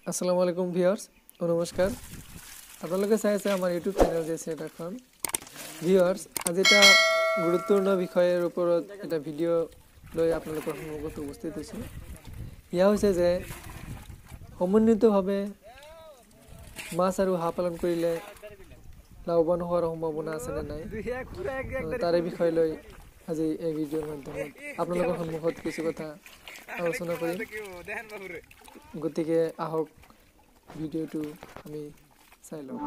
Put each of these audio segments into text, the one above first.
আসসালামু আলাইকুম ভিউয়ার্স ও নমস্কার আপনাদের চাই আছে আমার ইউটিউব চ্যানেল যে সেটা এখন ভিউয়ার্স আজ এটা গুরুত্বপূর্ণ বিষয়ের উপর এটা ভিডিও লই আপনাদের সম্মুখত উপস্থিত হয়েছে ইয়া হয়েছে যে সমন্বিতভাৱে মাছ আৰু হাঁহ পালন কৰিলে লাভৱান হোৱাৰ সম্ভাৱনা আছে নে নাই তাৰে বিষয় লৈ আজি এই ভিডিঅ'ৰ মাধ্যমত আপোনালোকৰ সন্মুখত কিছু কথা আলোচনা কৰিম গতিকে আহক ভিডিঅ'টো আমি চাই লওঁ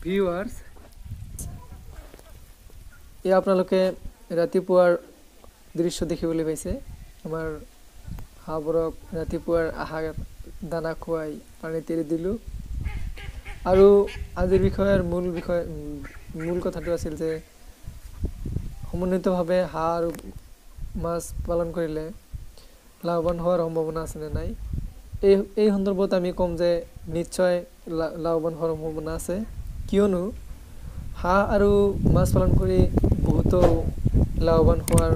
ভিউয়াৰ্স এই আপোনালোকে ৰাতিপুৱাৰ দৃশ্য দেখিবলৈ পাইছে আমাৰ হাঁহবোৰক ৰাতিপুৱাৰ আহাৰ দানা খুৱাই পানীত এৰি দিলোঁ আৰু আজিৰ বিষয়ৰ মূল কথাটো আছিল যে সমন্বিতভাৱে হাঁহ আৰু মাছ পালন কৰিলে লাভৱান হোৱাৰ সম্ভাৱনা আছে নে নাই এই সন্দৰ্ভত আমি ক'ম যে নিশ্চয় লাভৱান হোৱাৰ সম্ভাৱনা আছে কিয়নো হাঁহ আৰু মাছ পালন কৰি বহুতো লাভৱান হোৱাৰ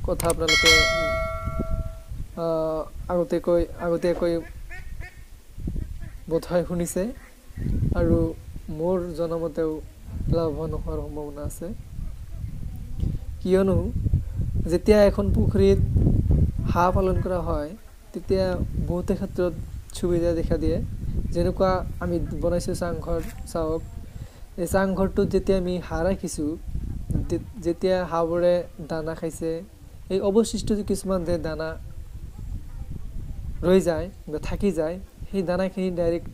কথা আপোনালোকে আগতীয়াকৈ বোধহয় শুনিছে আৰু মোৰ জনমতেও লাভৱান হোৱাৰ সম্ভাৱনা আছে কিয়নো যেতিয়া এখন পুখুৰীত হাঁহ পালন কৰা হয় তেতিয়া বহুতো ক্ষেত্ৰত সুবিধা দেখা দিয়ে যেনেকুৱা আমি বনাইছোঁ চাংঘৰ চাওক এই চাংঘৰটোত যেতিয়া আমি হাঁহ ৰাখিছোঁ যেতিয়া হাঁহবোৰে দানা খাইছে এই অৱশিষ্ট কিছুমান যে দানা ৰৈ যায় বা থাকি যায় সেই দানাখিনি ডাইৰেক্ট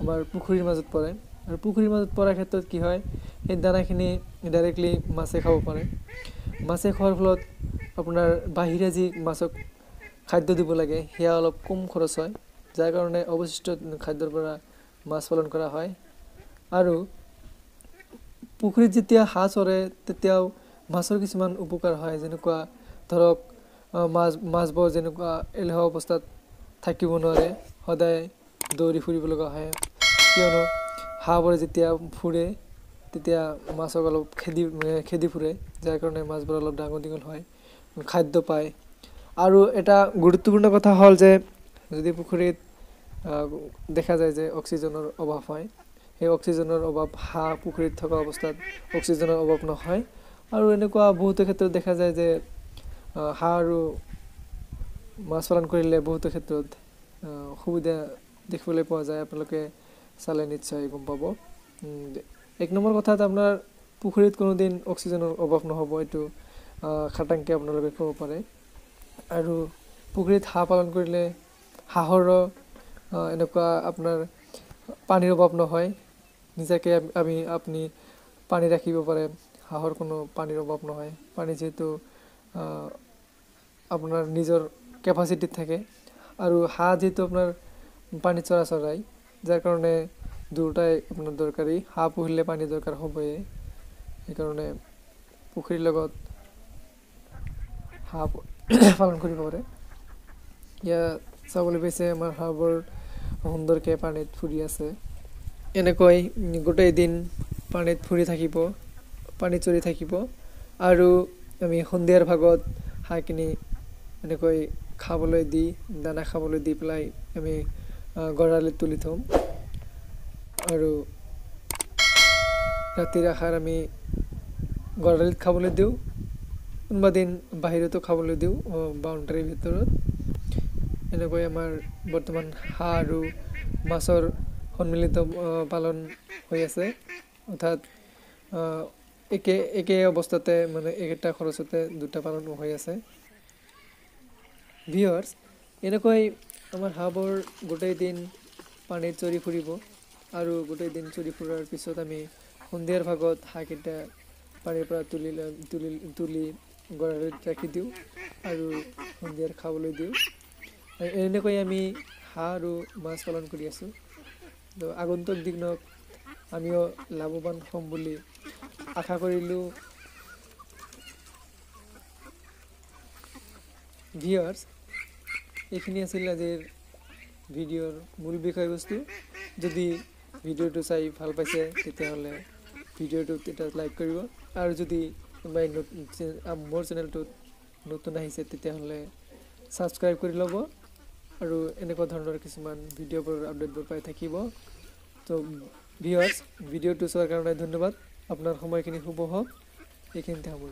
আমাৰ পুখুৰীৰ মাজত পৰে আৰু পুখুৰীৰ মাজত পৰাৰ ক্ষেত্ৰত কি হয় সেই দানাখিনি ডাইৰেক্টলি মাছে খাব পাৰে মাছে খোৱাৰ ফলত আপোনাৰ বাহিৰে যি মাছক খাদ্য দিব লাগে সেয়া অলপ কম খৰচ হয় যাৰ কাৰণে অৱশিষ্ট খাদ্যৰ পৰা মাছ পালন কৰা হয় আৰু পুখুৰীত যেতিয়া হাঁহ চৰে তেতিয়াও মাছৰ কিছুমান উপকাৰ হয় যেনেকুৱা ধৰক মাছবোৰ যেনেকুৱা এলেহুৱা অৱস্থাত থাকিব নোৱাৰে সদায় দৌৰি ফুৰিব লগা হয় কিয়নো হাঁহবোৰে যেতিয়া ফুৰে তেতিয়া মাছক অলপ খেদি ফুৰে যাৰ কাৰণে মাছবোৰ অলপ ডাঙৰ দীঘল হয় খাদ্য পায় আৰু এটা গুৰুত্বপূৰ্ণ কথা হ'ল যে যদি পুখুৰীত দেখা যায় যে অক্সিজেনৰ অভাৱ হয় সেই অক্সিজেনৰ অভাৱ হাঁহ পুখুৰীত থকা অৱস্থাত অক্সিজেনৰ অভাৱ নহয় আৰু এনেকুৱা বহুতো ক্ষেত্ৰত দেখা যায় যে হাঁহ আৰু মাছ পালন কৰিলে বহুতো ক্ষেত্ৰত সুবিধা দেখিবলৈ পোৱা যায় আপোনালোকে চালে নিশ্চয় গম পাব এক নম্বৰ কথাত আপোনাৰ পুখুৰীত কোনোদিন অক্সিজেনৰ অভাৱ নহ'ব এইটো খাটাংকে আপোনালোকে ক'ব পাৰে আৰু পুখুৰীত হাঁহ পালন কৰিলে হাঁহৰো এনেকুৱা আপোনাৰ পানীৰ অভাৱ নহয় নিজাকে আপুনি পানী ৰাখিব পাৰে হাঁহৰ কোনো পানীৰ অভাৱ নহয় পানী যিহেতু আপোনাৰ নিজৰ কেপাচিটিত থাকে আৰু হাঁহ যিহেতু আপোনাৰ পানীত চৰাই যাৰ কাৰণে দুয়োটাই আপোনাৰ দৰকাৰী হাঁহ পুহিলে পানী দৰকাৰ হ'বই সেইকাৰণে পুখুৰীৰ লগত হাঁহ পালন কৰিব পাৰে ইয়াত চাবলৈ পাইছে আমাৰ হাঁহবোৰ সুন্দৰকৈ পানীত ফুৰি আছে এনেকৈ গোটেই দিন পানীত ফুৰি থাকিব পানীত চৰি থাকিব আৰু আমি সন্ধিয়াৰ ভাগত হাঁহখিনি এনেকৈ খাবলৈ দি দানা খাবলৈ দি পেলাই আমি গঁৰালত তুলি থ'ম আৰু ৰাতিৰ আহাৰ আমি গঁৰালত খাবলৈ দিওঁ কোনোবা দিন বাহিৰতো খাবলৈ দিওঁ বাউণ্ডাৰীৰ ভিতৰত এনেকৈ আমাৰ বৰ্তমান হাঁহ আৰু মাছৰ সন্মিলিত পালন হৈ আছে অৰ্থাৎ একে অৱস্থাতে মানে একেটা খৰচতে দুটা পালন হৈ আছে ভিউয়াৰ্স এনেকৈ আমাৰ হাঁহবোৰ গোটেই দিন পানীত চৰি ফুৰিব আৰু গোটেই দিন চৰি ফুৰাৰ পিছত আমি সন্ধিয়াৰ ভাগত হাঁহকেইটা পানীৰ পৰা তুলি গঁৰালত ৰাখি দিওঁ আৰু সন্ধিয়াৰ খাবলৈ দিওঁ এনেকৈ আমি হাঁহ আৰু মাছ পালন কৰি আছোঁ তো আগন্তুক দিনত আমিও লাভৱান হ'ম বুলি আশা কৰিলোঁ ভিউয়াৰ্স এইখিনি আছিল আজিৰ ভিডিঅ'ৰ মূল বিষয়বস্তু যদি ভিডিঅ'টো চাই ভাল পাইছে তেতিয়াহ'লে ভিডিঅ'টোত এটা লাইক কৰিব আৰু যদি কোনোবাই মোৰ চেনেলটোত নতুন আহিছে তেতিয়াহ'লে ছাবস্ক্ৰাইব কৰি ল'ব আৰু এনেকুৱা ধৰণৰ কিছুমান ভিডিঅ'বোৰ আপডেটবোৰ পাই থাকিব তো ভিউৱাৰ্ছ ভিডিঅ'টো চোৱাৰ কাৰণে ধন্যবাদ আপোনাৰ সময়খিনি শুভ হওক এইখিনিতে সামৰিছোঁ